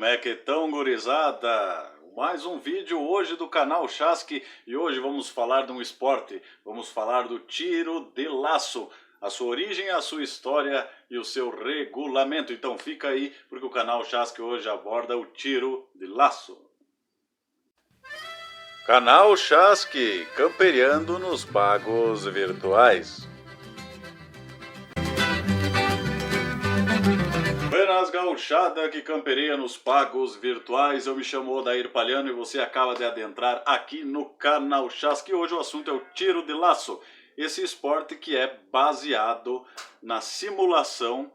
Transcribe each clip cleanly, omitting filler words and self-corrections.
Como é que estão, gurizada? Mais um vídeo hoje do canal Chasque e hoje vamos falar de um esporte, vamos falar do tiro de laço, a sua origem, a sua história e o seu regulamento. Então fica aí porque o canal Chasque hoje aborda o tiro de laço. Canal Chasque, camperiando nos pagos virtuais. Buenas gauchada que campereia nos pagos virtuais, eu me chamo Odair Palhano e você acaba de adentrar aqui no canal Chasque. Hoje o assunto é o tiro de laço, esse esporte que é baseado na simulação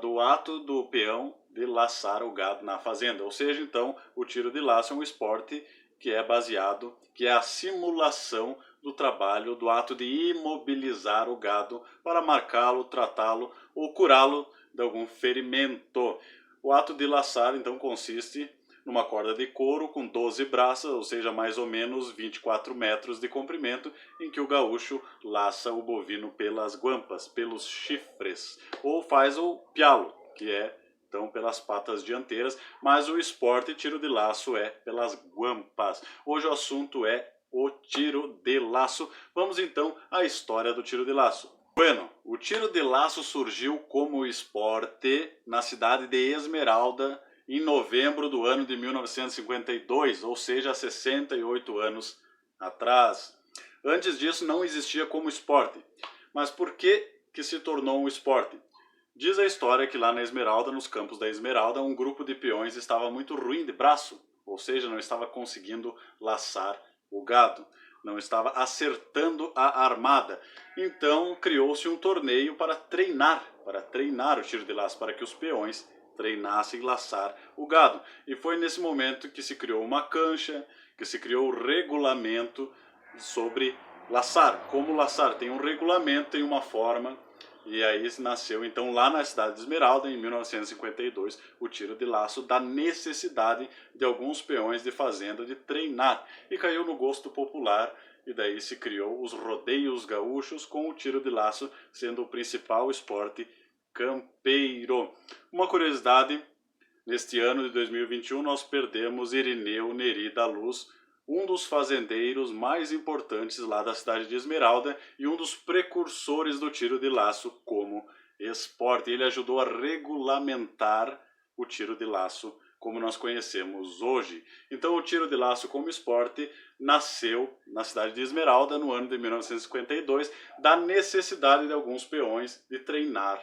do ato do peão de laçar o gado na fazenda. Ou seja, então, o tiro de laço é um esporte que é baseado, que é a simulação do trabalho, do ato de imobilizar o gado para marcá-lo, tratá-lo ou curá-lo de algum ferimento. O ato de laçar, então, consiste numa corda de couro com 12 braças, ou seja, mais ou menos 24 metros de comprimento, em que o gaúcho laça o bovino pelas guampas, pelos chifres, ou faz o pialo, que é então pelas patas dianteiras, mas o esporte tiro de laço é pelas guampas. Hoje o assunto é o tiro de laço. Vamos então à história do tiro de laço. Bueno, o tiro de laço surgiu como esporte na cidade de Esmeralda em novembro do ano de 1952, ou seja, há 68 anos atrás. Antes disso não existia como esporte. Mas por que se tornou um esporte? Diz a história que lá na Esmeralda, nos campos da Esmeralda, um grupo de peões estava muito ruim de braço, ou seja, não estava conseguindo laçar o gado, não estava acertando a armada. Então criou-se um torneio para treinar o tiro de laço, para que os peões treinassem laçar o gado. E foi nesse momento que se criou uma cancha, que se criou o regulamento sobre laçar. Como laçar? Tem um regulamento, tem uma forma. E aí nasceu então lá na cidade de Esmeralda, em 1952, o tiro de laço da necessidade de alguns peões de fazenda de treinar. E caiu no gosto popular e daí se criou os rodeios gaúchos com o tiro de laço sendo o principal esporte campeiro. Uma curiosidade, neste ano de 2021 nós perdemos Irineu Neri da Luz, um dos fazendeiros mais importantes lá da cidade de Esmeralda e um dos precursores do tiro de laço como esporte. Ele ajudou a regulamentar o tiro de laço como nós conhecemos hoje. Então o tiro de laço como esporte nasceu na cidade de Esmeralda no ano de 1952, da necessidade de alguns peões de treinar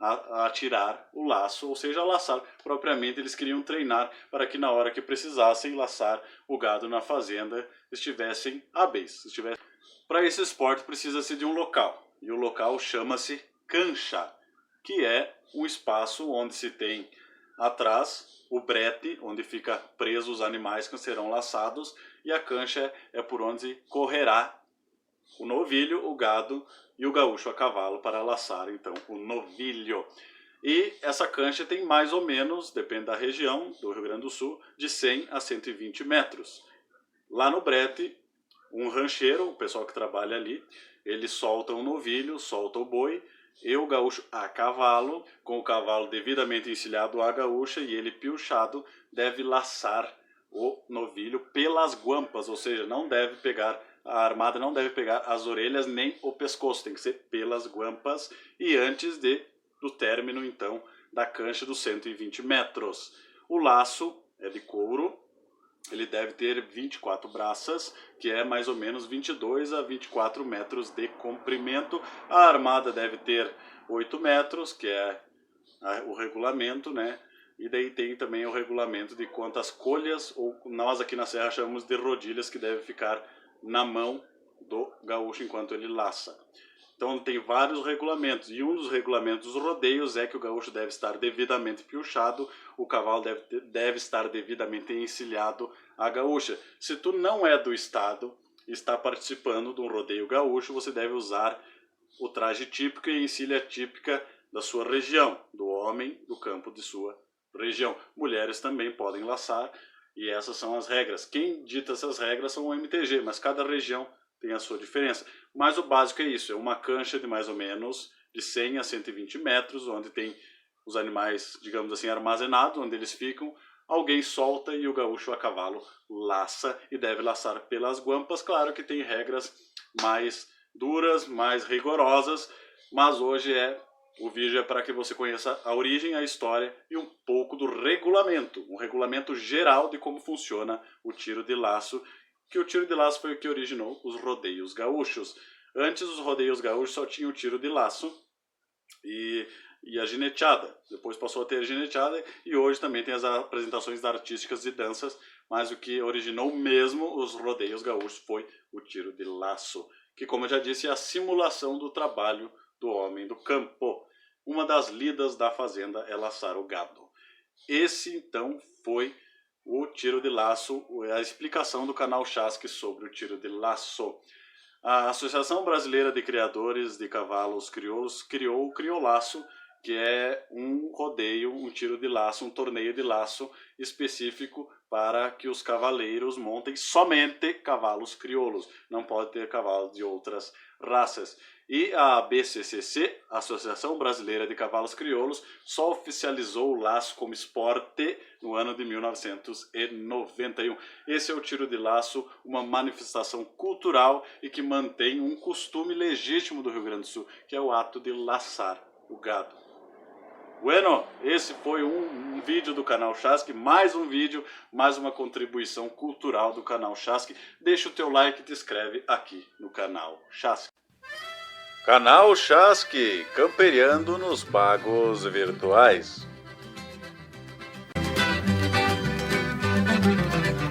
a atirar o laço, ou seja, a laçar propriamente. Eles queriam treinar para que na hora que precisassem laçar o gado na fazenda estivessem hábeis. Para esse esporte precisa-se de um local, e o local chama-se cancha, que é um espaço onde se tem atrás o brete, onde fica presos os animais que serão laçados, e a cancha é por onde correrá o novilho, o gado e o gaúcho a cavalo para laçar então o novilho. E essa cancha tem mais ou menos, depende da região do Rio Grande do Sul, de 100 a 120 metros. Lá no brete, um rancheiro, o pessoal que trabalha ali, ele solta o novilho, solta o boi, e o gaúcho a cavalo, com o cavalo devidamente encilhado à gaúcha e ele piochado, deve laçar o novilho pelas guampas, ou seja, não deve pegar a armada, não deve pegar as orelhas nem o pescoço, tem que ser pelas guampas e antes do término então da cancha dos 120 metros. O laço é de couro, ele deve ter 24 braças, que é mais ou menos 22 a 24 metros de comprimento. A armada deve ter 8 metros, que é o regulamento, né? E daí tem também o regulamento de quantas colhas, ou nós aqui na Serra chamamos de rodilhas, que deve ficar na mão do gaúcho enquanto ele laça. Então tem vários regulamentos, e um dos regulamentos dos rodeios é que o gaúcho deve estar devidamente piochado, o cavalo deve estar devidamente encilhado à gaúcha. Se tu não é do estado e está participando de um rodeio gaúcho, você deve usar o traje típico e a encilha típica da sua região, do homem do campo de sua região. Mulheres também podem laçar, e essas são as regras. Quem dita essas regras são o MTG, mas cada região tem a sua diferença. Mas o básico é isso, é uma cancha de mais ou menos de 100 a 120 metros, onde tem os animais, digamos assim, armazenados, onde eles ficam, alguém solta e o gaúcho a cavalo laça e deve laçar pelas guampas. Claro que tem regras mais duras, mais rigorosas, mas hoje o vídeo é para que você conheça a origem, a história e um pouco do regulamento, um regulamento geral de como funciona o tiro de laço, que o tiro de laço foi o que originou os rodeios gaúchos. Antes os rodeios gaúchos só tinham o tiro de laço e a gineteada. Depois passou a ter a gineteada e hoje também tem as apresentações artísticas e danças, mas o que originou mesmo os rodeios gaúchos foi o tiro de laço, que, como eu já disse, é a simulação do trabalho do homem do campo. Uma das lidas da fazenda é laçar o gado. Esse, então, foi o tiro de laço, a explicação do canal Chasque sobre o tiro de laço. A Associação Brasileira de Criadores de Cavalos Crioulos criou o criolaço, que é um rodeio, um tiro de laço, um torneio de laço específico para que os cavaleiros montem somente cavalos crioulos. Não pode ter cavalos de outras raças. E a ABCCC, Associação Brasileira de Cavalos Crioulos, só oficializou o laço como esporte no ano de 1991. Esse é o tiro de laço, uma manifestação cultural e que mantém um costume legítimo do Rio Grande do Sul, que é o ato de laçar o gado. Bueno, esse foi um vídeo do canal Chasque, mais um vídeo, mais uma contribuição cultural do canal Chasque. Deixa o teu like e te inscreve aqui no canal Chasque. Canal Chasque, camperiando nos pagos virtuais.